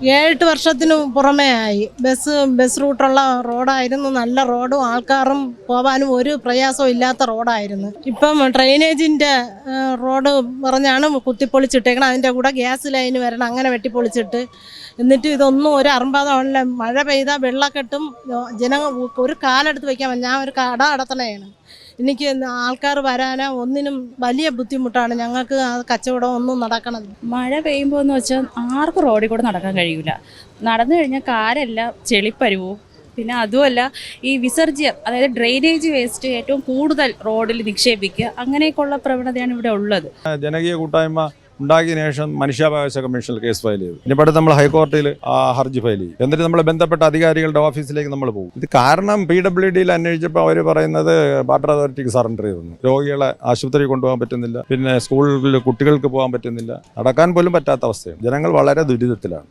7 വർഷത്തിന് പുറമേ ആയി. ബസ് റൂട്ടുള്ള റോഡായിരുന്നു. നല്ല റോഡും ആൾക്കാരും പോകാനും ഒരു പ്രയാസവും ഇല്ലാത്ത റോഡായിരുന്നു. ഇപ്പം ഡ്രെയിനേജിൻ്റെ റോഡ് പറഞ്ഞാണ് കുത്തിപ്പൊളിച്ചിട്ടേക്കണം. അതിൻ്റെ കൂടെ ഗ്യാസ് ലൈന് വരണം, അങ്ങനെ വെട്ടിപ്പൊളിച്ചിട്ട്. എന്നിട്ട് ഇതൊന്നും ഒരു അർമ്പതമല്ല. മഴ പെയ്താൽ വെള്ളക്കെട്ടും. ജനങ്ങൾ ഒരു കാലെടുത്ത് വയ്ക്കാൻ. ഞാൻ ഒരു കട അടത്തണയാണ്. എനിക്ക് ആൾക്കാർ വരാനോ ഒന്നിനും വലിയ ബുദ്ധിമുട്ടാണ്. ഞങ്ങൾക്ക് കച്ചവടം ഒന്നും നടക്കണത്. മഴ പെയ്യുമ്പോൾ എന്ന് വെച്ചാൽ ആർക്കും റോഡിൽ കൂടെ നടക്കാൻ കഴിയില്ല. നടന്നു കഴിഞ്ഞാൽ കാലെല്ലാം ചെളിപ്പരുവും. പിന്നെ അതുമല്ല ഈ വിസർജ്യം, അതായത് ഡ്രെയിനേജ് വേസ്റ്റ് ഏറ്റവും കൂടുതൽ റോഡിൽ നിക്ഷേപിക്കുക, അങ്ങനെയൊക്കെയുള്ള പ്രവണതയാണ് ഇവിടെ ഉള്ളത്. ജനകീയ കൂട്ടായ്മ ഉണ്ടാക്കിയതിനു ശേഷം മനുഷ്യാവകാശ കമ്മീഷനിൽ കേസ് ഫയൽ ചെയ്തു. ഇനി അടുത്ത് നമ്മൾ ഹൈക്കോടതിയിൽ ഹർജി ഫയൽ ചെയ്യും. എന്നിട്ട് നമ്മൾ ബന്ധപ്പെട്ട അധികാരികളുടെ ഓഫീസിലേക്ക് നമ്മൾ പോകും. ഇത് കാരണം PWDയിൽ അന്വേഷിച്ചപ്പോൾ അവർ പറയുന്നത് വാട്ടർ അതോറിറ്റിക്ക് സറണ്ടർ ചെയ്തു. രോഗികളെ ആശുപത്രിയിൽ കൊണ്ടുപോകാൻ പറ്റുന്നില്ല, പിന്നെ സ്കൂളിൽ കുട്ടികൾക്ക് പോകാൻ പറ്റുന്നില്ല, നടക്കാൻ പോലും പറ്റാത്ത അവസ്ഥയാണ്. ജനങ്ങൾ വളരെ ദുരിതത്തിലാണ്.